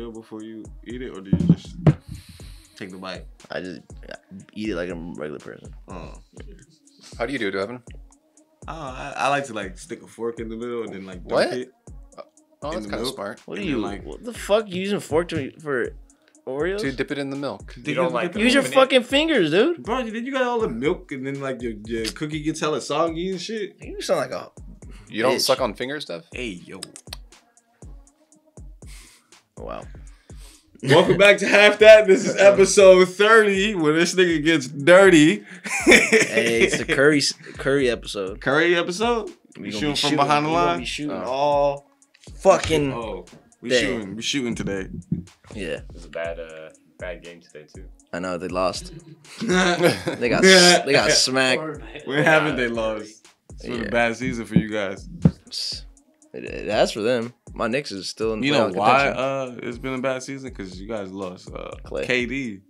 Oreo before you eat it, or do you just take the bite? I just eat it like a regular person. Oh. How do you do it, Evan? I like to like stick a fork in the middle and then like dunk What? it. Oh, that's the kind of milk? smart. What are And you? then, like- What the fuck? You using fork for Oreos? To dip it in the milk. Did You don't like Use your open it? fucking fingers, dude. Bro, then you got all the milk and then like your cookie gets hella soggy and shit. You sound like a. You don't Bitch. suck on fingers, Dev? Hey yo. Wow. Welcome back to Half That. This is episode 30 where this nigga gets dirty. Hey, it's the Curry episode. Curry episode? We gonna shooting be from behind the we gonna line? Be shooting Oh. all fucking. Oh, we Damn. shooting today. Yeah, It was a bad game today too. I know they lost. They They got smacked. When haven't they lost? It's been Yeah. a bad season for you guys. It has for them. My Knicks is still in. You know playoff why contention. it's been a bad season? Because you guys lost Clay. KD.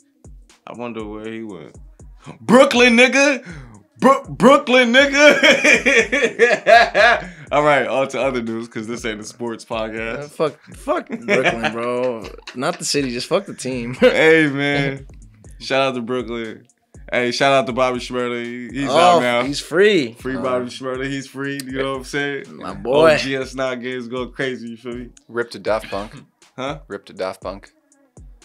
I wonder where he went. Brooklyn, nigga! Brooklyn, nigga! All right, on to other news, because this ain't a sports podcast. Fuck Brooklyn, bro. Not the city, just fuck the team. Hey, man. Shout out to Brooklyn. Hey, shout out to Bobby Schmurda. He's out now. He's free. Free Bobby Schmurda. He's free. You know what I'm saying? My boy. GS Not games go crazy. You feel me? Rip to Daft Punk. Huh? Rip to Daft Punk.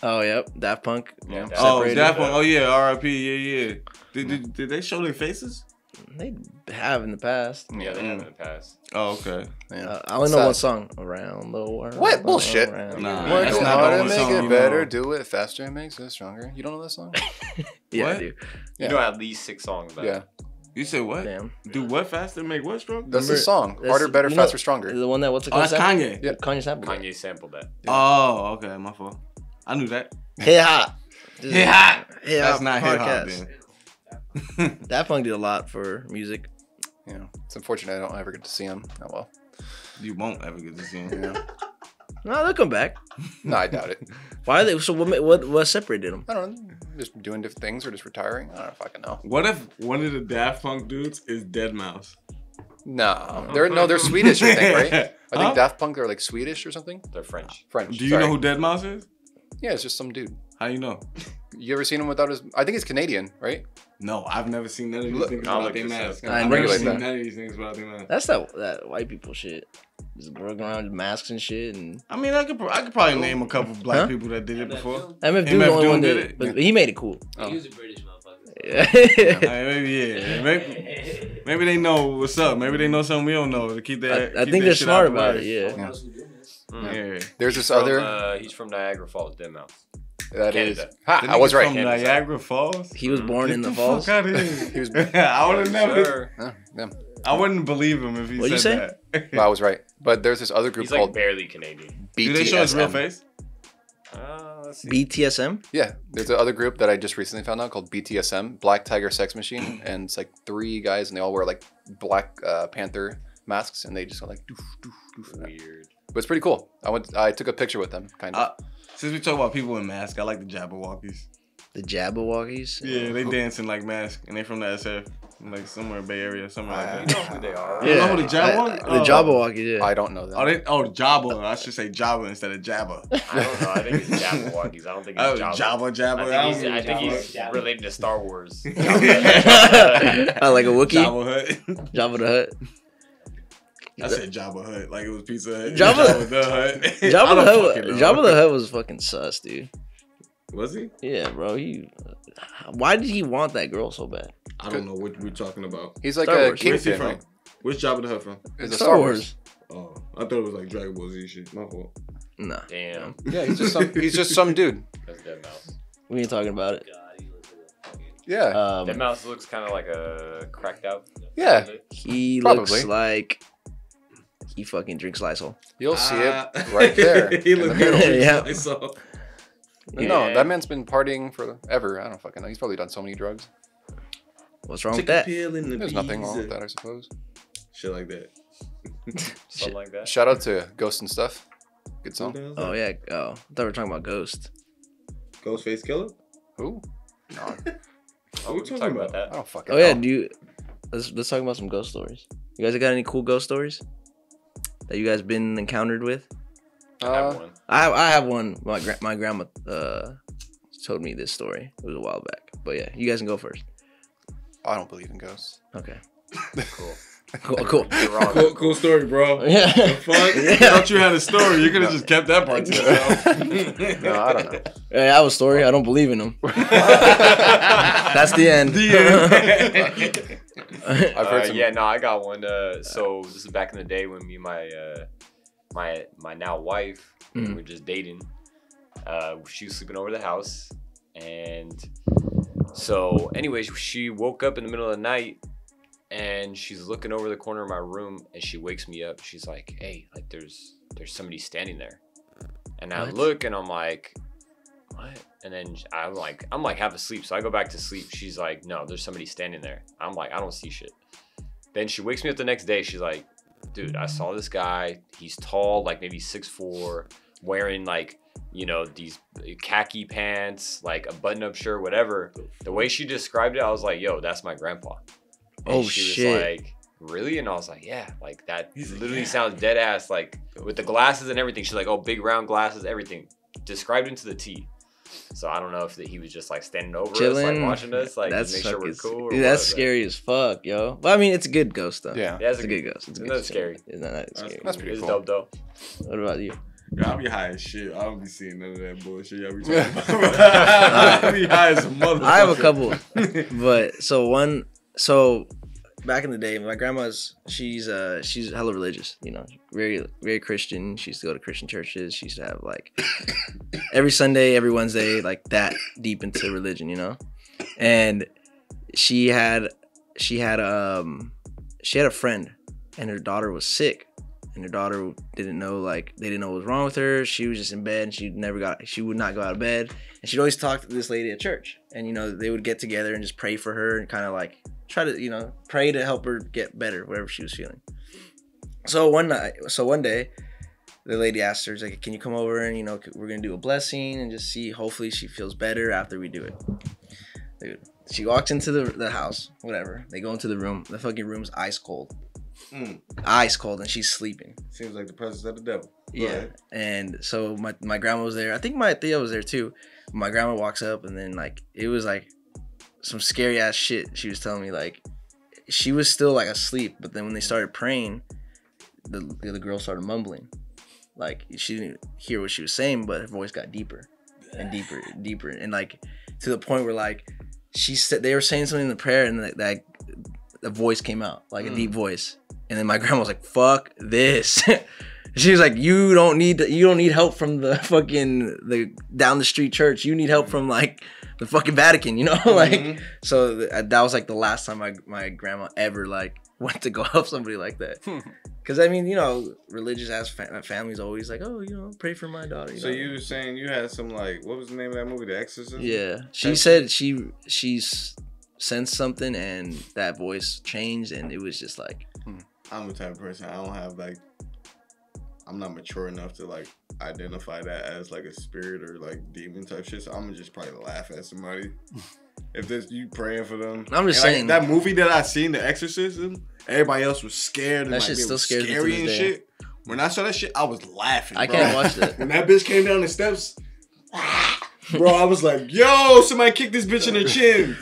Oh, yep. Daft Punk. Yeah, Oh, Separated. Daft Punk. Oh, yeah. RIP. Yeah. Did they show their faces? They have in the past. Yeah, they have in the past. Oh, okay. Yeah. I only know Sad. one song. Around the world. What? Bullshit. around Nah, the Work that's world. not the harder, only make song it you better, know. do it faster, it makes it stronger. You don't know that song? Yeah, What? I do. You Yeah. know at least 6 songs about Yeah. it. You said what? Damn. Do what faster? Make what strong? That's the Remember- song. that's- Harder, better, you know- faster, stronger. The one that what's it Oh, called? that's Kanye. Yeah. Kanye sampled. it. Kanye sampled that. Oh, okay. My fault. I knew that. Hit hot. Hit hot. Hit That's hot not hip hop podcast. then. Daft Punk did a lot for music. You know, it's unfortunate I don't ever get to see him. Oh well. You won't ever get to see him. Yeah. No, they'll come back. No, I doubt it. Why are they? So what separated them? I don't know. Just doing different things or just retiring. I don't fucking know. What if one of the Daft Punk dudes is Dead Mouse? No, they're Swedish, I think, right? I think Huh? Daft Punk are like Swedish or something. They're French. French. Do you sorry. know who Dead Mouse is? Yeah, it's just some dude. How you know? You ever seen him without his? I think he's Canadian, right? No, I've never seen none of these Look, things I'll without look their this mask. up. I I've never never seen seen that. none of these things without their mask. That's that white people shit. Just going around with masks and shit. And I mean, I could probably name a couple black Huh? people that did it before. MF Doom MF the only Doom one did did it? it, but he made it cool. Oh. He was a British motherfucker. Yeah. Maybe they know what's up. Maybe they know something we don't know to keep that. I keep think that they're shit smart out the about way. it. Yeah. Yeah. Yeah. There's this From, other. he's from Niagara Falls, Dead Mouse. That is. Canada. Ha! The I was nigga right. From Niagara Falls. He was born Get in the the falls. fuck out of here. He was- I would have never. Sure. Yeah. I wouldn't believe him if he What'd you said say? that. Well, I was right. But there's this other group He's like called barely Canadian. BTSM. Do they show his real face? Let's see. BTSM. Yeah, there's another group that I just recently found out called BTSM, Black Tiger Sex Machine, and it's like 3 guys and they all wear like Black Panther masks and they just go like doof doof doof. Weird. But it's pretty cool. I took a picture with them, kind of. Since we talk about people in masks, I like the Jabberwockies. The Jabberwockies. Yeah, they dancing like masks, and they from the SF, like somewhere in Bay Area, somewhere You like that. know who they are. You know who the Jabberwock? The Jabberwockies. Yeah. I don't know them. Oh, Jabba. I should say Jabba instead of Jabba. I don't know. I think it's Jabberwockies. I don't think Oh, it's Jabba. Jabba. I think he's related to Star Wars. I like a Wookiee. Jabba Hut. Jabba the Hutt. I said Jabba Hut, like it was Pizza Hut. Jabba- the Hut. Jabba the Hutt was fucking sus, dude. Was he? Yeah, bro. Why did he want that girl so bad? I don't know what we're talking about. He's like Star a Wars. Where's he kingpin, from? right? Where's Jabba the Hutt from? It's a Star Star Wars. Oh, I thought it was like Dragon Ball Z shit. My fault. Nah. Damn. Yeah, he's just some dude. That's Dead Mouse. We ain't talking about it. God, he looks like a fucking. Yeah. Dead Mouse looks kind of like a cracked out. Yeah. He Probably. looks like he fucking drinks Lysol. You'll see it right there. he in the looked middle. good. Yeah. I saw. No, that man's been partying forever. I don't fucking know. He's probably done so many drugs. What's wrong with that? There's nothing wrong with that, I suppose. Shit like that. Something like that. Shout out to Ghost and Stuff. Good song. Oh yeah. Oh, I thought we were talking about Ghost. Ghostface Killer? Who? No, Oh, What we you can talking talk about? about that. I don't fucking Oh yeah. know. Let's talk about some ghost stories. You guys got any cool ghost stories that you guys been encountered with? I have one. I have one. My grandma told me this story. It was a while back. But yeah, you guys can go first. I don't believe in ghosts. Okay. Cool. Cool. You're wrong. Cool story, bro. Yeah. The fuck? I thought you had a story. You could have just kept that part to yourself. No, I don't know. Hey, I have a story. I don't believe in them. That's the end. I've heard some. Yeah, no, I got one. So this is back in the day when me and my now wife we were just dating. She was sleeping over the house, and so anyways, she woke up in the middle of the night, and she's looking over the corner of my room, and she wakes me up. She's like, "Hey, like there's somebody standing there," and I What? look, and I'm like, "What?" And then I'm like half asleep, so I go back to sleep. She's like, "No, there's somebody standing there." I'm like, "I don't see shit." Then she wakes me up the next day. She's like, "Dude, I saw this guy. He's tall, like maybe 6'4", wearing like, you know, these khaki pants, like a button-up shirt, whatever." The way she described it, I was like, "Yo, that's my grandpa." And Oh, she shit. was like, "Really?" And I was like, "Yeah, like that literally sounds dead ass, like with the glasses and everything." She's like, "Oh, big round glasses, everything." Described him to the T. So I don't know if he was just like standing over us, Chilling. like watching us, like That's make sure we're fucking- cool. Or Dude, that's what, but- scary as fuck, yo. But I mean, it's a good ghost though. Yeah. Yeah, It's a good ghost. It's a Isn't good that scary? It's not that scary. That's pretty It's cool. dope though. What about you? Yeah, I'll be high as shit. I don't be seeing none of that bullshit. Y'all be talking about. I'll be high as a motherfucker. I have a couple, but so back in the day, my grandma's she's hella religious, you know, very Christian. She used to go to Christian churches. She used to have like every Sunday, every Wednesday, like that deep into religion, you know. And she had a friend, and her daughter was sick, and her daughter didn't know, like they didn't know what was wrong with her. She was just in bed, and she would not go out of bed, and she'd always talk to this lady at church, and you know they would get together and just pray for her and kind of like try to, you know, pray to help her get better, whatever she was feeling. So one day, the lady asked her, like, "Can you come over and, you know, we're gonna do a blessing and just see, hopefully she feels better after we do it." Dude, she walks into the house, whatever. They go into the room. The fucking room's ice cold. Ice cold, and she's sleeping. Seems like the presence of the devil. Go Yeah. ahead. And so my grandma was there. I think my Thea was there too. My grandma walks up, and then like it was like some scary ass shit. She was telling me, like she was still like asleep, but then when they started praying, the girl started mumbling. Like she didn't hear what she was saying, but her voice got deeper and deeper and deeper, and like to the point where like she said they were saying something in the prayer, and that the voice came out, like a deep voice. And then my grandma was like, "Fuck this." She was like, you don't need help from the down the street church. You need help from like the fucking Vatican, you know? Like, so that was like the last time my grandma ever like went to go help somebody like that. Because I mean, you know, religious ass families always like, "Oh, you know, pray for my daughter." So you were saying you had some like, what was the name of that movie, The Exorcist? Yeah, she said she's sensed something, and that voice changed, and it was just like, I'm the type of person, I don't have like, I'm not mature enough to like identify that as like a spirit or like demon type shit. So I'm gonna just probably laugh at somebody. If there's you praying for them. I'm just And, saying like, that movie that I seen, The Exorcism, everybody else was scared and That like, shit it still was scares me to scary this and day. shit. When I saw that shit, I was laughing. I bro. can't watch that. When that bitch came down the steps, bro, I was like, "Yo, somebody kick this bitch in the chin."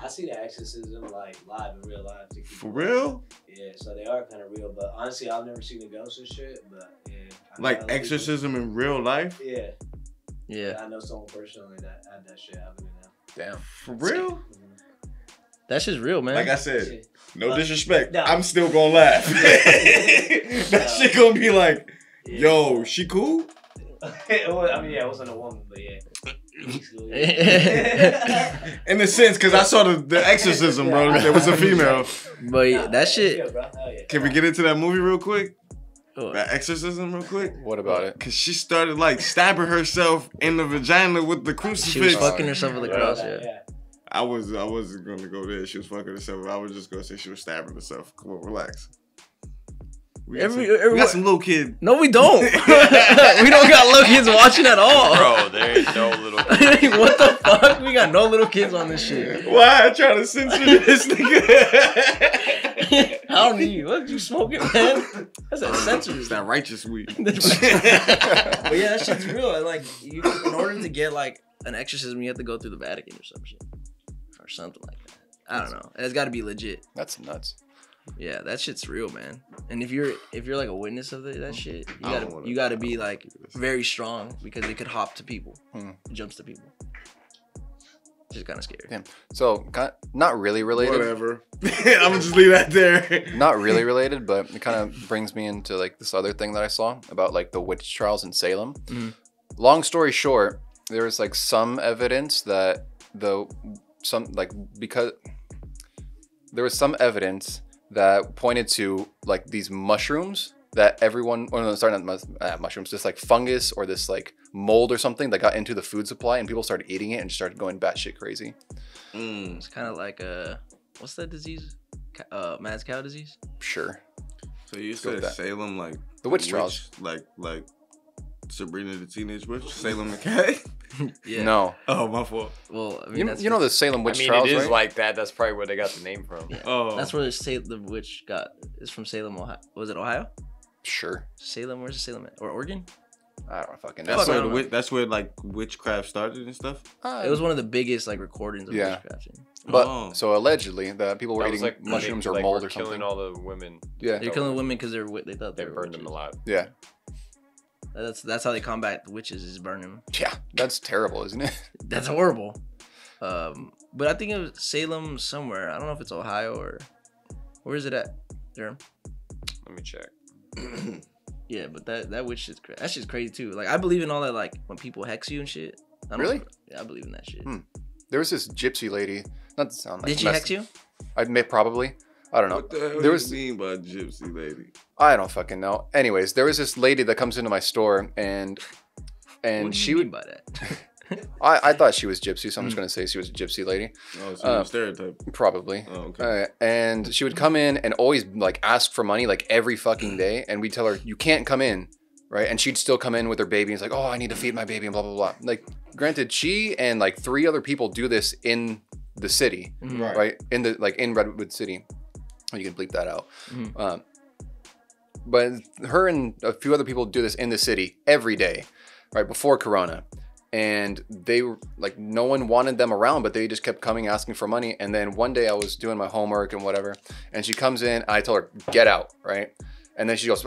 I see the exorcism like live in real life. For real? Yeah, so they are kind of real. But honestly, I've never seen the ghosts and shit. But yeah, I Like know people- exorcism in real life? Yeah, yeah, I know someone personally that had that shit happening now. Damn. For real? that's just real, man. Like I said, Shit. no disrespect. No. I'm still gonna laugh. That shit gonna be like, "Yo, she cool?" I mean, yeah, it wasn't a woman, but yeah. In a sense, because I saw the exorcism, bro. There was a female. But yeah, that shit. Yeah, bro. Hell yeah. Can we get into that movie real quick? Oh, That exorcism real quick? What about it? Cause she started like stabbing herself in the vagina with the she crucifix. was fucking herself with a Yeah. cross. Yeah. I wasn't gonna go there. She was fucking herself. I was just gonna say she was stabbing herself. Come on, relax. We got, we got some little kid. No, we don't. We don't got little kids watching at all. Bro, there ain't no little. What the fuck? We got no little kids on this shit. Why I trying to censor this nigga? How do you? What you smoking, man? That's that It's censorship. that righteous weed. But yeah, that shit's real. And like, you, in order to get like an exorcism, you have to go through the Vatican or some shit, or something like that. I don't know. It's got to be legit. That's nuts. Yeah, that shit's real, man. And if you're like a witness of that shit, I don't wanna- you gotta be like very strong because it could hop to people, Hmm. it jumps to people. Just kind of scary. Damn. So, not really related. Whatever. I'm gonna just leave that there. Not really related, but it kind of brings me into like this other thing that I saw about like the witch trials in Salem. Mhm. Long story short, there was like some evidence that because there was some evidence that pointed to like these mushrooms that everyone, or no, sorry, not mushrooms, just like fungus or this like mold or something that got into the food supply and people started eating it and started going batshit crazy. It's kind of like what's that disease? Mad cow disease. Sure. So you Go with said that. Salem, like The witch trials. like Sabrina the Teenage Witch, Salem the Cat. Yeah. No. Oh, my fault. Well, I mean, that's You know the Salem I witch mean, trials, it is right? like that. That's probably where they got the name from. Yeah. Oh, That's where the witch got. It's from Salem, Ohio. Was it Ohio? Sure. Salem. Where's Salem at? Or Oregon? I don't fucking know. that's Fuck, I where don't know. that's where like witchcraft started and stuff. It was one of the biggest like recordings of Yeah. witchcraft. But Oh. so allegedly that people were That was eating like mushrooms or like, mold we're or something. killing all the women. Yeah. They're killing women because they thought They were burned them witches. alive. Yeah. That's how they combat the witches, is burn them. Yeah. That's terrible, isn't it? That's horrible. But I think it was Salem somewhere. I don't know if it's Ohio or where is it at? Durham. Let me check. Yeah, but that witch shit's crazy. That shit's crazy too. Like I believe in all that. Like when people hex you and shit. I don't Really? Yeah, I believe in that shit. There was this gypsy lady. Not to sound like Did she hex you? I may probably. I don't know. What the hell There do was- you mean by gypsy lady? I don't fucking know. Anyways, there was this lady that comes into my store and What do she you would. mean by that? I thought she was gypsy, so I'm just gonna say she was a gypsy lady. Oh, so you're a stereotype. Probably. Oh, okay. And she would come in and always like ask for money like every fucking day, and we'd tell her you can't come in, right? And she'd still come in with her baby. And it's like, oh, I need to feed my baby and blah blah blah. Like, granted, she and like 3 other people do this in the city, Mhm. right? In the in Redwood City. You can bleep that out. Mhm. But her and a few other people do this in the city every day, right before Corona. And they were like, no one wanted them around, but they just kept coming asking for money. And then one day I was doing my homework and whatever, and she comes in. I told her, get out, right? And then she goes,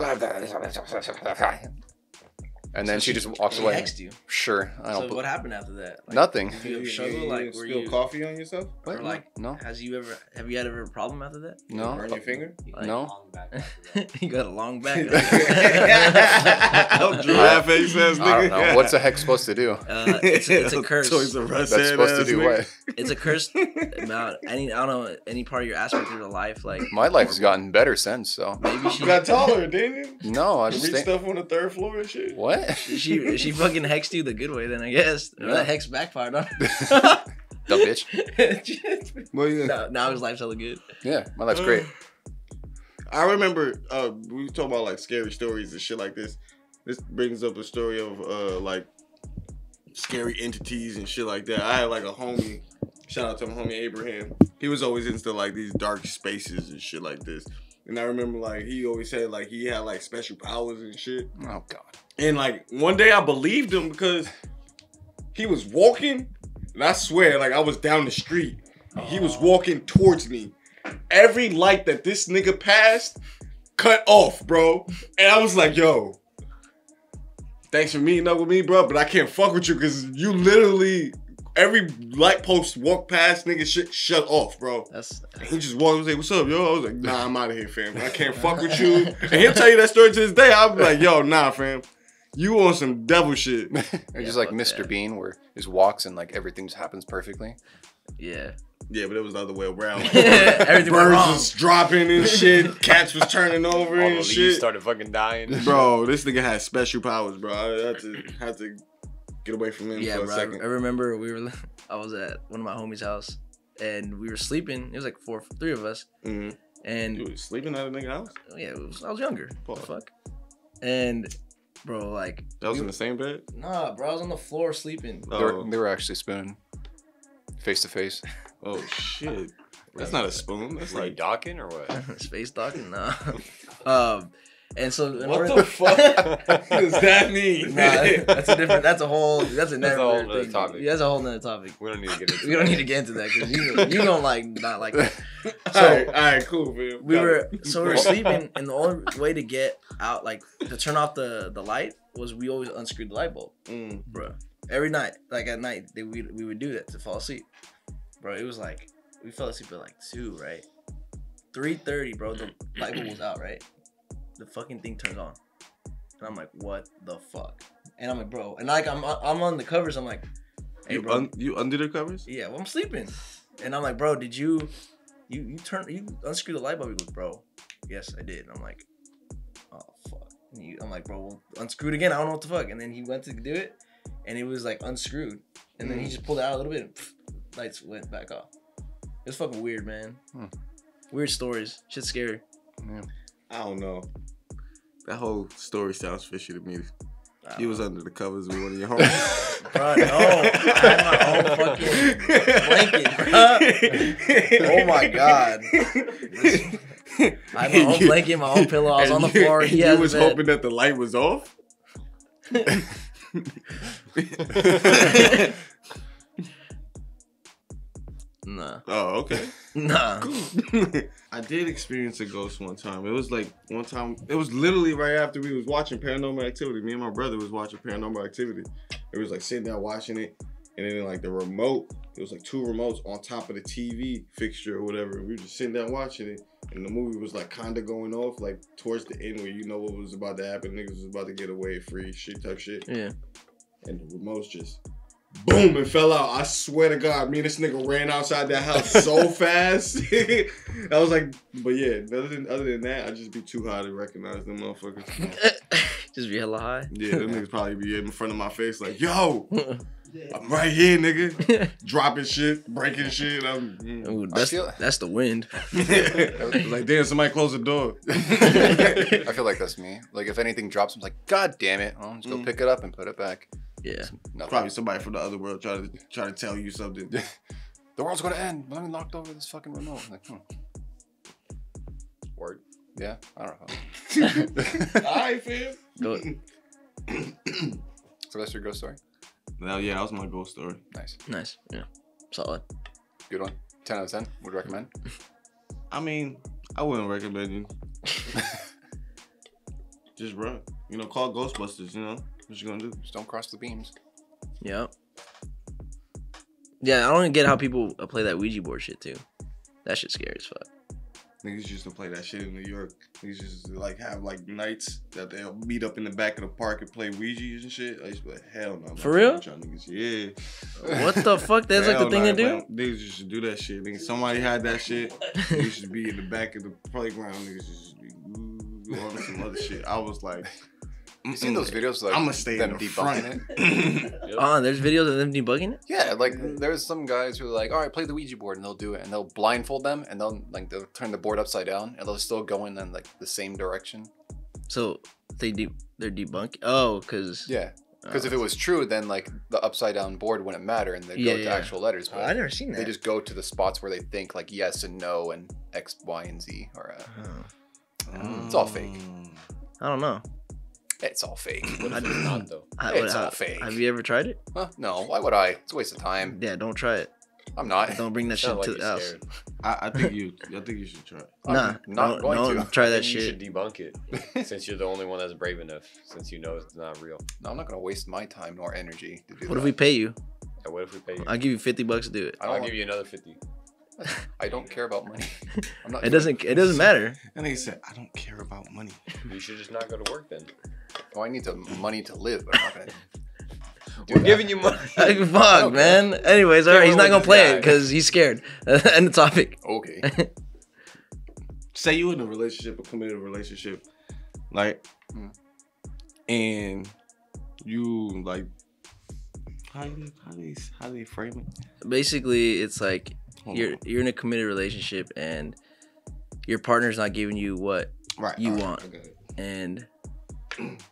and then So she just walks away. Hexed you. Sure, I don't. So what happened after that? Like, Nothing. Did you ever struggle? Like, were spill you coffee on yourself? What? or like No, have you had ever a problem after that? no, Burn your finger? Like, no. Long back after that. You got a long back. Giraffe face ass nigga. I don't know. What's the heck supposed to do? It's a curse. Toys R Us That's head supposed to ass do nigga. what? It's a curse about I don't know, any part of your aspect of your life. Like My life has gotten better since, so. maybe she You got taller, didn't you? No, I You just reach think. stuff on the 3rd floor and shit. What? she fucking hexed you the good way then, I guess. Yeah. That hex backfired on Dumb bitch. her. Well, yeah. now his life's hella good. Yeah, my life's great. I remember we talk about like scary stories and shit like this. This brings up a story of like scary entities and shit like that. I had like a homie, shout out to my homie Abraham. He was always into like these dark spaces and shit like this. And I remember like he always said like he had like special powers and shit. Oh god. And like one day I believed him because he was walking, and I swear, like I was down the street, and he was walking towards me. Every light that this nigga passed, cut off, bro. And I was like, yo, thanks for meeting up with me, bro, but I can't fuck with you because you literally, every light post walk past, nigga shit shut off, bro. That's And he just walked and say, what's up, yo? I was like, nah, I'm out of here, fam. I can't fuck with you. And he'll tell you that story to this day. I'll be like, yo, nah, fam. You on some devil shit. Or Yeah, just like fuck Mr. that. Bean, where he just walks and like everything just happens perfectly. yeah. Yeah, but it was the other way around. Like, Everything went birds wrong. was dropping and shit. Cats was turning over All the and leaves shit. started fucking dying. Bro, this nigga had special powers, bro. I had to get away from him Yeah, for a bro. second. I remember I was at one of my homies' house and we were sleeping. It was like 3 of us. Mm-hmm. And You was sleeping at a nigga house? yeah, I was younger. What the Fuck. fuck? And bro, like That was in the same bed? nah, bro, I was on the floor sleeping. They were actually spooning face to face. Oh shit. That's not a spoon. That's Were you like docking or what? Space docking, nah. And so in what order the fuck does that mean? Nah, that's a different. That's a whole That's a whole nother nother thing. topic. Yeah, that's a whole nother topic. We don't need to get into We don't need to get into that because you don't like not like that. All right, cool, man. We were sleeping, and the only way to get out, like to turn off the light, was we always unscrewed the light bulb, bro. Every night, like at night, we would do that to fall asleep, bro. It was like we fell asleep at like 2, right? 3:30, bro. The light bulb was out, right? The fucking thing turns on, and I'm like, what the fuck? And I'm like, bro, and like I'm on the covers. I'm like, hey, bro, you under the covers? yeah, well, I'm sleeping, and I'm like, bro, did you unscrew the light bulb? He goes, bro, yes, I did. And I'm like, oh fuck. And I'm like, bro, well, unscrew it again. I don't know what the fuck. And then he went to do it, and it was like unscrewed, and then he just pulled it out a little bit, and lights went back off. It was fucking weird, man. Weird stories. Shit's scary. Yeah. I don't know. That whole story sounds fishy to me. He was under the covers with one of your homies. Bro, no. I had my own fucking blanket, bro. Oh my god. I had my own blanket, my own pillow. I was on the floor. He You had was the bed. hoping that the light was off? Nah. Oh, okay. Nah. I did experience a ghost one time. It was like one time. It was literally right after we was watching Paranormal Activity. Me and my brother was watching Paranormal Activity. It was like sitting down watching it, and then like the remote. It was like 2 remotes on top of the TV fixture or whatever. We were just sitting down watching it, and the movie was like kind of going off like towards the end where you know what was about to happen. Niggas was about to get away free shit type shit. Yeah. And the remotes just boom and fell out. I swear to God, me and this nigga ran outside that house so fast. I was like, but yeah, other than that, I'd just be too high to recognize them motherfuckers. Just be hella high. Yeah, them niggas probably be in front of my face like, yo, I'm right here, nigga. Dropping shit, breaking shit. Ooh, feel- that's the wind. Like, damn, somebody close the door. I feel like that's me. Like if anything drops, I'm like, God damn it! I'll just go pick it up and put it back. Yeah. Nothing. Probably somebody from the other world try to tell you something. The world's gonna end. Let me knocked over this fucking remote. I'm like, Word. yeah, I don't know. All right, fam. Go. So that's your ghost story. Well, yeah, that was my ghost story. Nice, Nice. Yeah. Solid. good one. 10 out of 10. Would recommend. I mean, I wouldn't recommend you. Just run. You know, call Ghostbusters, you know? What you gonna do? Just don't cross the beams. Yep. Yeah, I don't even get how people play that Ouija board shit too. That shit's scary as fuck. Niggas used to play that shit in New York. Niggas used to like have like nights that they'll meet up in the back of the park and play Ouija's and shit. I used to be like, hell no. I'm For not real? playing with y'all niggas. Yeah. What the fuck? That's like Hell the thing nah, to do? Niggas used to do that shit. Niggas, somebody had that shit. Niggas used to be in the back of the playground. Niggas used to be on some other shit. I was like, You seen those videos like I'm gonna stay them in the debunking front. it? There's videos of them debugging it? Yeah, like there's some guys who are like, all right, play the Ouija board, and they'll do it, and they'll blindfold them, and they'll turn the board upside down, and they'll still go in like the same direction. So they're debunking. Oh, because Yeah, because if it was true, then like the upside down board wouldn't matter, and they Yeah, go to yeah. actual letters. But I never seen that. they just go to the spots where they think like yes and no and X, Y, and Z. Or it's all fake. I don't know. It's all fake. What if it's not though? It's all fake. Have you ever tried it? Huh? No, why would I? It's a waste of time. Yeah, don't try it. I'm not. Don't bring that shit Sound like to the you're house. scared. I think you should try it. Nah, I'm not going don't to. try Then that you shit. should debunk it, since you're the only one that's brave enough. Since you know it's not real. No, I'm not gonna waste my time nor energy to do What that. if we pay you? And what if we pay you? I'll give you $50 to do it. I don't I'll want- give you another 50. I don't care about money. I'm not. It doesn't matter. And they said, I don't care about money. You should just not go to work then. Oh, I need the money to live, but I'm not gonna. do We're that. giving you money. Fuck, man. Anyways, all right, he's not gonna with play this it guy. because he's scared. End the topic. Okay. Say you in a relationship, a committed relationship, like, and you like, how do they frame it? Basically, it's like Hold you're on. in a committed relationship and your partner's not giving you what Right, you all right, want. I got it. And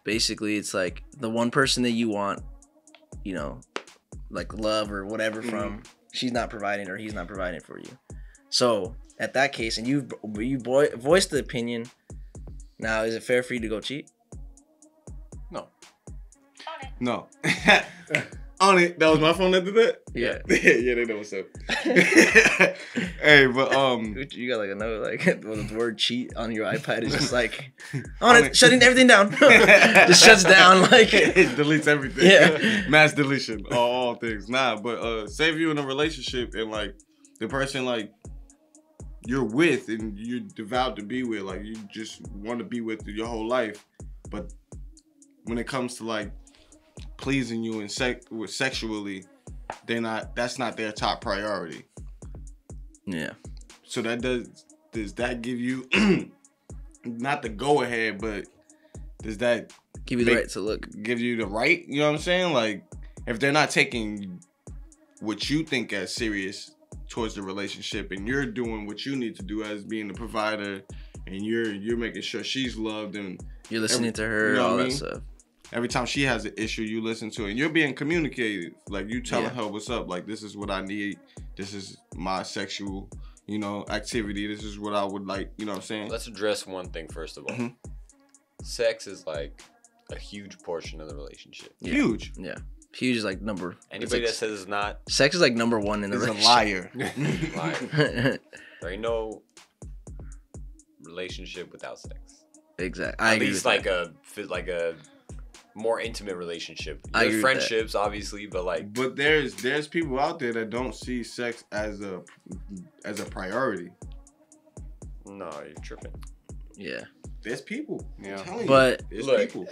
basically it's like the one person that you want, you know, like love or whatever from, she's not providing or he's not providing for you. So at that case, and you voiced the opinion. Now, is it fair for you to go cheat? No. No. On it. That was my phone that did that? Yeah. Yeah, they know what's up. Hey, but You got like a note like the word cheat on your iPad is just like on it, shutting everything down. Just shuts down like it deletes everything. Yeah. Mass deletion. All things. Nah, but say if you're in a relationship and like the person like you're with and you're devout to be with, like you just want to be with your whole life, but when it comes to like pleasing you and sexually, that's not their top priority. yeah. So that does that give you not the go ahead, but does that Give you the right to look. give you the right? You know what I'm saying? Like if they're not taking what you think as serious towards the relationship, and you're doing what you need to do as being the provider, and you're making sure she's loved, and You're listening to her, you know all what I that mean? stuff. every time she has an issue, you listen to it, and you're being communicated. Like you telling Yeah. her what's up. Like this is what I need. This is my sexual, activity. This is what I would like. You know what I'm saying? Let's address one thing first of all. Mhm. Sex is like a huge portion of the relationship. Yeah. Huge. Yeah. Huge is like number. Anybody that it's says it's not, sex is like number one in the Is a relationship. liar. liar. There ain't no relationship without sex. Exactly. I At agree least with like a more intimate relationship. I agree With with that. friendships, obviously, but like But there's people out there that don't see sex as a priority. no, you're tripping. that. Yeah. There's people. I'm Yeah. telling But- you, there's Look, people.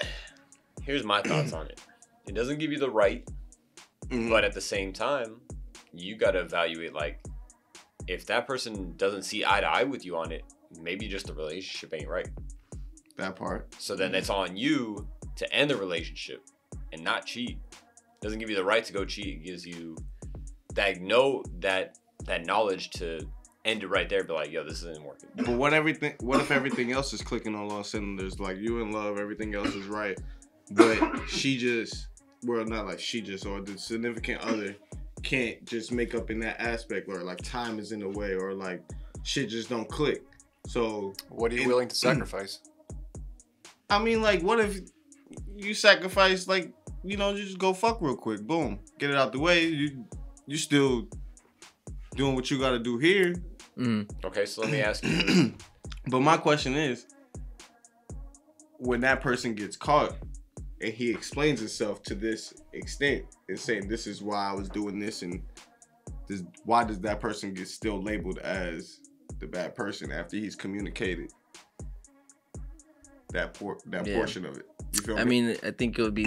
Here's my thoughts on it. It doesn't give you the right, Mhm. but at the same time, you gotta evaluate like if that person doesn't see eye to eye with you on it, maybe just the relationship ain't right. That part. So then it's on you to end the relationship and not cheat. Doesn't give you the right to go cheat. It gives you that knowledge to end it right there. Be like, yo, this isn't working. But what if everything else is clicking on all cylinders? Like you in love, everything else is right, but or the significant other can't just make up in that aspect, or like time is in the way, or like shit just don't click. So What are you willing to sacrifice? I mean, like, what if you sacrifice, like, just go fuck real quick, boom, get it out the way. You still doing what you got to do here. Mm. Okay, so let me ask you. But my question is, when that person gets caught and he explains himself to this extent and saying this is why I was doing this, and why does that person get still labeled as the bad person after he's communicated that Yeah. portion of it? You feel I me? mean, I think it would be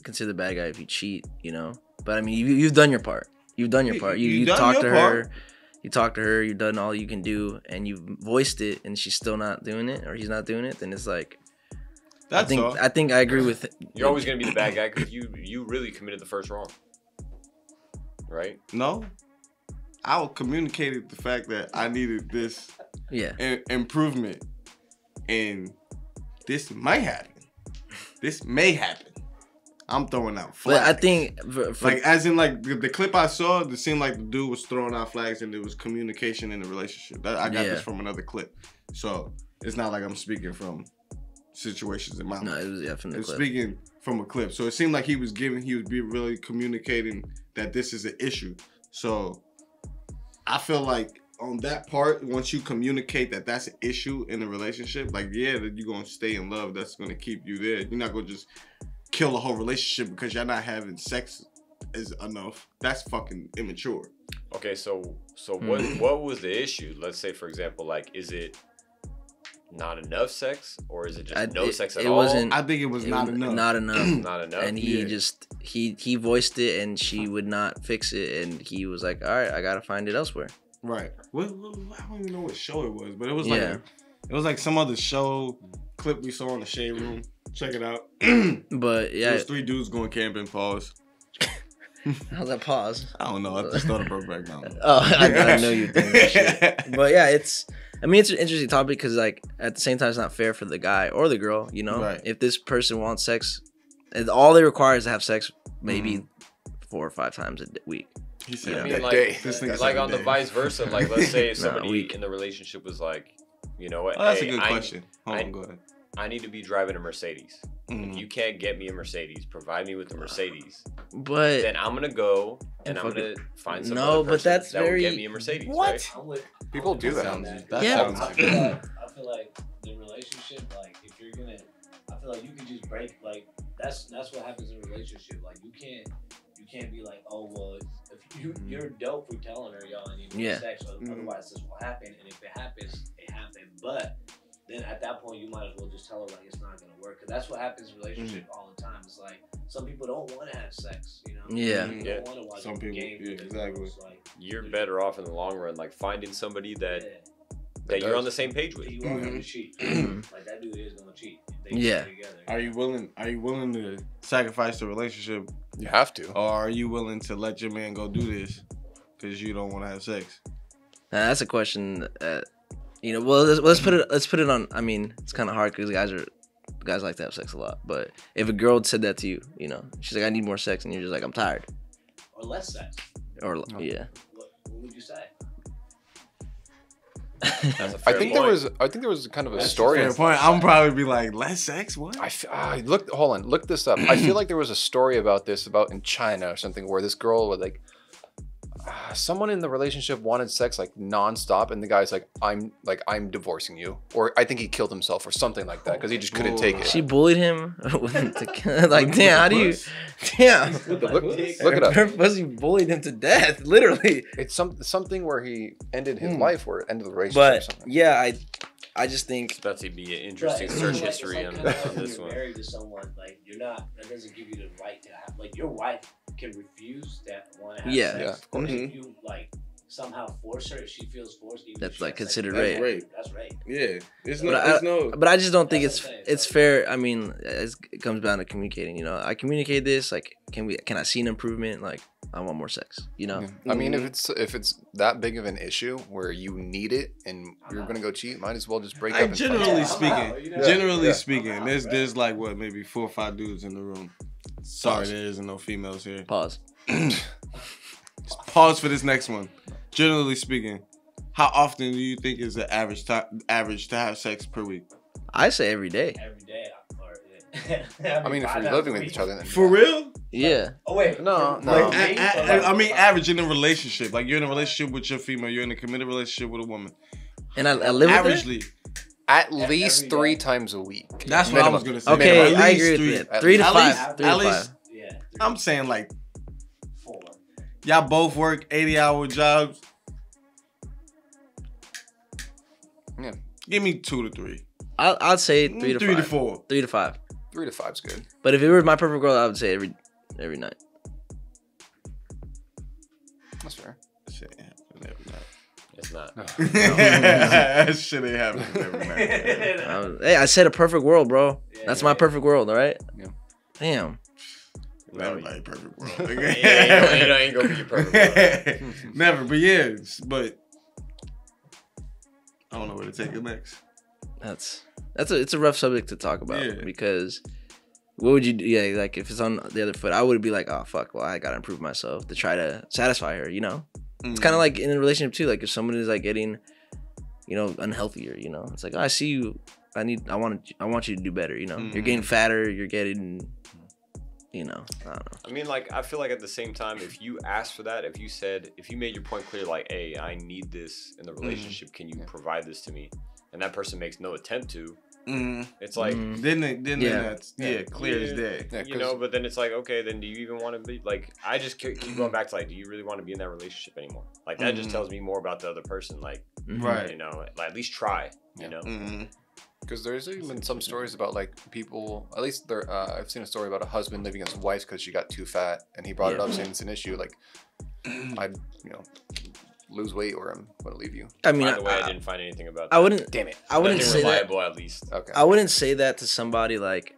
considered a bad guy if you cheat, But I mean, you've done your part. You've done your part. You You done talked to your her. part. You talked to her. You've done all you can do, and you've voiced it, and she's still not doing it, or he's not doing it. Then it's like, That's all. I think I agree with. You're always gonna be the bad guy because you really committed the first wrong, right? No, I communicated the fact that I needed this Yeah. improvement, and this might happen. This may happen. I'm throwing out flags. But I think for like as in like the clip I saw, it seemed like the dude was throwing out flags and there was communication in the relationship. I got Yeah. this from another clip, so it's not like I'm speaking from situations in my no, life. it was from the It's clip. speaking from a clip. So it seemed like he was really communicating that this is an issue. So I feel like on that part, once you communicate that that's an issue in the relationship, like, yeah, that you're going to stay in love. That's going to keep you there. You're not going to just kill a whole relationship because you're not having sex is enough. That's fucking immature. Okay, so what was the issue? Let's say, for example, like, is it not enough sex, or is it just no sex at it all? wasn't. I think it was not enough. Not enough. Not enough. And he Yeah. just he voiced it, and she would not fix it, and he was like, "All right, I gotta find it elsewhere." Right. I don't even know what show it was, but it was Yeah. it was like some other show clip we saw in the Shade Room. Check it out. But It yeah, was 3 dudes going camping. Pause. how's that pause? I don't know. I just thought of Brokeback Mountain. Oh, I know you think that shit. But yeah, it's an interesting topic because like at the same time, it's not fair for the guy or the girl. Right. If this person wants sex, and all they require is to have sex maybe Mm-hmm. 4 or 5 times a week. He said I mean, that like, day. This nigga like said on the day. vice versa. Like, let's say if Nah, somebody weak. in the relationship was like, you know what? Oh, that's hey, a good question. Hold I- on, go ahead. I need to be driving a Mercedes. Mhm. If you can't get me a Mercedes, provide me with a Mercedes. But Then I'm gonna go and And I'm gonna fucking- find some No, other but person that's that will very- get me a Mercedes. What? Right? I'm with People do that. That Yeah. sounds I feel like the relationship, like if you're gonna, I feel like you can just break. Like that's what happens in a relationship. Like you can't be like, oh well, if you're dope for telling her y'all need more Yeah. sex, otherwise this will happen. And if it happens, it happened. But then at that point, you might as well just tell her like it's not gonna work. Because that's what happens in relationship all the time. It's like some people don't want to have sex. You know? Yeah. Some people Yeah. don't want to watch Some a people- game yeah, with their exactly. girls, like, You're better off in the long run, like finding somebody that yeah. you're on the same page with. You are Mhm. gonna cheat. Like that dude is gonna cheat. If they Yeah. cheat together. Are you willing to sacrifice the relationship, You have to. or are you willing to let your man go do this because you don't want to have sex? Now, that's a question that well, let's put it on. I mean, it's kind of hard because guys like to have sex a lot. But if a girl said that to you, she's like, I need more sex, and you're just like, I'm tired, Or less sex. or yeah. What would you say? That's a I fair think point. there was kind of a That's story. Fair point. I'm probably be like, less sex? What? Look this up. I feel like there was a story about in China or something where this girl would someone in the relationship wanted sex like nonstop, and the guy's like, I'm divorcing you, or I think he killed himself or something like that because he just couldn't take it. She bullied him. Like, damn, how do you? Damn. Look it up. Her pussy bullied him to death, literally. It's something where he ended his life or ended the relationship or But something. yeah, I just think It's about to be an interesting Right. search It's like- history it's on, like kinda on like when this you're one. married to someone, like you're not. That doesn't give you the right to have. Like your wife can refuse that want to have Yeah. sex. Yeah, of course. But if you somehow force her, if she feels forced. Even if That's, she like, has sex considered with rape. you, Rape. That's rape. Yeah. It's But no. I- It's no. But I just don't think That's it's what I'm saying, it's so- fair. I mean, it comes down to communicating. I communicate this. Like, can I see an improvement? Like, I want more sex. Yeah. I mean, if it's that big of an issue where you need it and you're gonna go cheat, might as well just break up. And find Generally someone. I'm out, speaking, you know? generally Yeah. speaking, there's like what, maybe 4 or 5 dudes in the room. Sorry, there isn't no females here. Pause. Pause for this next one. Generally speaking, how often do you think is the average to have sex per week? I say every day. Every day. Or, I mean, if you're living with each other, then For real? Yeah. Oh wait. No, no. Like, me, so, I mean, average in a relationship. Like, you're in a relationship with your female. You're in a committed relationship with a woman. And I live with her? Averagely. at Yeah, least every 3 day. times a week. That's what I was Minimum. going to say. Okay, At I least agree three. with that. 3 to At 5. least- 3 to at 5. least- Yeah. I'm saying, like, 4. y'all both work 80-hour jobs. Yeah. Give me 2 to 3. I'd say 3 to 5. 3 to 4. 3 to 5. 3 to 5 is good. But if it were my perfect girl, I would say every night. That's fair. Shit ain't happening every night. It's not. That shit ain't happening every night. Hey, I said a perfect world, bro. Yeah, That's yeah, my yeah. perfect world, all right? Yeah. Damn. Never like perfect world. Yeah, you ain't gonna be your perfect world. Never, but yeah, but I don't know where to take it next. It's a rough subject to talk about Yeah. because what would you do? Yeah, like if it's on the other foot, I would be like, oh fuck, well I gotta improve myself to try to satisfy her. It's kind of like in a relationship too. Like if someone is like getting, unhealthier, it's like, oh, I see you. I want you to do better. You're getting fatter. You're getting, I don't know. I mean, like, I feel like at the same time, if you asked for that, if you made your point clear, like, hey, I need this in the relationship, can you provide this to me? And that person makes no attempt to, it's like, That's Yeah. clear as day. Yeah, but then it's like, okay, then do you even want to be, like, I just keep going back to, like, do you really want to be in that relationship anymore? Like, that just tells me more about the other person, like, Right. like, at least try, Yeah. Mm-hmm. Because there's even some stories about like people. At least there, I've seen a story about a husband living with his wife because she got too fat, and he brought it Yeah. up saying it's an issue. Like, I'd lose weight or I'm gonna leave you. I mean, By the way, I I didn't find anything about I that. wouldn't. Damn it. I wouldn't Nothing say that. reliable, at least. Okay. I wouldn't say that to somebody like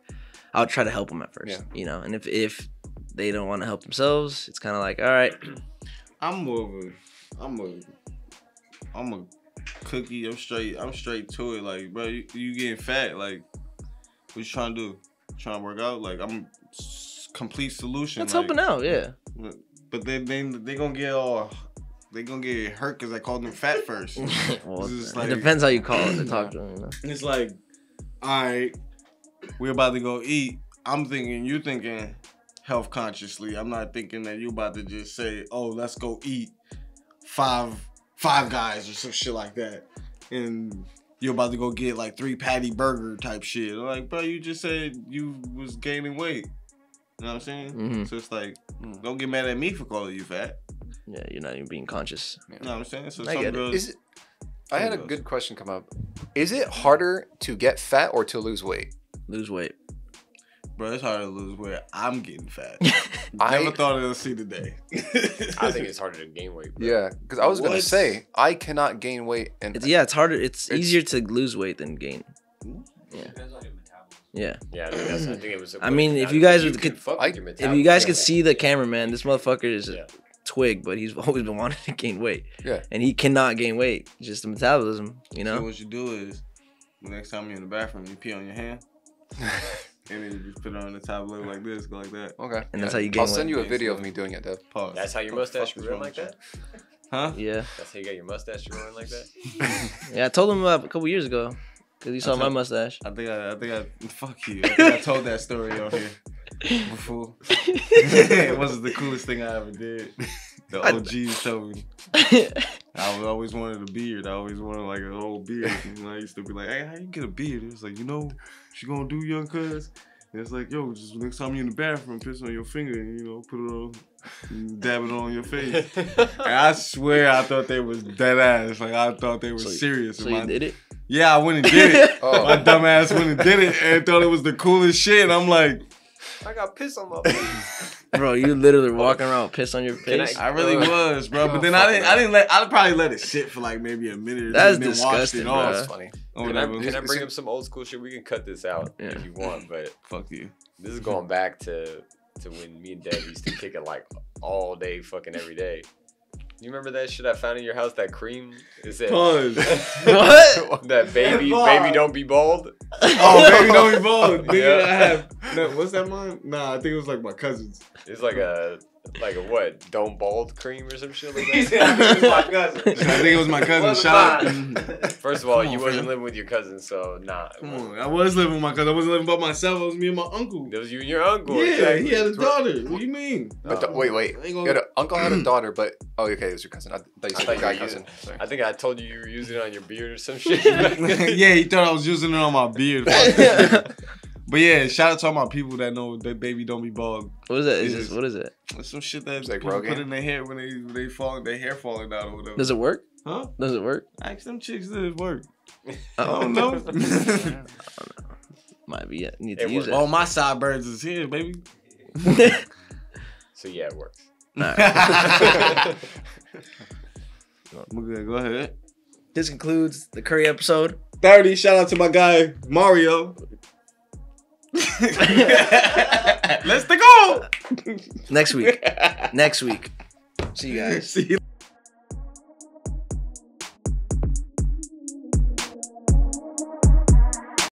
I would try to help them at first, Yeah. and if they don't want to help themselves, it's kind of like, all right, I'm a cookie. I'm straight to it. Like, bro, you getting fat. Like, what you trying to do? Trying to work out? Like, I'm complete solution. that's like, helping out, yeah. but they gonna get all. They gonna get hurt because I called them fat first. Well, It's it like- depends how you call it to talk to them. You know? It's like, all right, we're about to go eat. I'm thinking you thinking health consciously. I'm not thinking that you about to just say, oh, let's go eat five guys or some shit like that, and you're about to go get like 3 patty burger type shit. Like, bro, you just said you was gaining weight. You know what I'm saying? Mhm. So it's like, don't get mad at me for calling you fat. Yeah, you're not even being conscious. You know what I'm saying? So I some get it. girls, Is it, I had a good question come up. Is it harder to get fat or to lose weight? Lose weight. bro, it's hard to lose weight. I'm getting fat. I Never thought it'll see the day. I think it's harder to gain weight. Bro. Yeah, because I was gonna What? say I cannot gain weight, and It's harder. It's easier to lose weight than gain. Depends on your metabolism. Yeah. Yeah, I think it was. I mean, if you guys would- could fuck with your If you guys could metabolism. see the cameraman, this motherfucker is Yeah. a twig, but he's always been wanting to gain weight. Yeah. And he cannot gain weight. Just the metabolism, you So know? what you do is, the next time you're in the bathroom, you pee on your hand, and then you just put it on the top, look like this, go like that. okay. And that's how you gain I'll send weight. you a video of me doing it, Dev. Pause. That's how your What the mustache fuck is grew wrong like with that. you? Huh? Yeah. That's how you got your mustache growing like that. Yeah, I told him a couple years ago. Because he saw my mustache. I think I fuck you. I think I told that story on here before. It wasn't the coolest thing I ever did. The OGs told me. I always wanted a beard. I always wanted like an old beard. And I used to be like, hey, how you get a beard? It was like, you know what you gonna do, young cuz? And it's like, yo, just next time you're in the bathroom, piss on your finger and, you know, put it on, and dab it on your face. And I swear I thought they was dead ass. Like, I thought they were serious. So And you my- did it? Yeah, I went and did it. Oh. My dumb ass went and did it and thought it was the coolest shit. And I'm like, I got piss on my face. Bro, you literally walking around with piss on your Can face? I really was, bro. But then fuck I'd probably let it sit for like maybe a minute or two That's and then washed disgusting, it bro. off. That's funny. Or Can I whatever. bring up some old school shit? We can cut this out Yeah. if you want, but Fuck you. this is going back to when me and Dad used to kick it like all day, fucking every day. You remember that shit I found in your house? That cream? Is it Pause. What? that baby don't be bald? Oh, baby, don't be bold. Nigga, Yeah. I have. No, what's that mine? Nah, I think it was like my cousin's. It's like a what? Don't bald cream or some shit like He that. said, I think it was my cousin. I think it was my cousin. Wasn't Shout mine. out. First of all, Come you on, wasn't fam. living with your cousin, so nah. Come on. I was living with my cousin. I wasn't living by myself. It was me and my uncle. It was you and your uncle. Yeah, exactly. he had a daughter. What do you mean? But Oh. wait. I ain't You gonna- had uncle had a daughter, but oh, okay, it was your cousin. I thought you I said thought your guy you were cousin. Sorry. I think I told you were using it on your beard or some shit. Yeah, he thought I was using it on my beard. But yeah, shout out to all my people that know that baby don't be bald. What is that? Yes. What is it? It's some shit that It's like people Rogaine? put in their hair when they fall, their hair falling out or whatever. Does it work? Huh? Does it work? Ask them chicks that it work. I Oh, don't know. Might be. Need to It use works. All my sideburns is here, baby. it. So yeah, it works. Okay, go ahead. This concludes the Curry episode. 30, shout out to my guy, Mario. Let's go. Next week. See you guys. See you.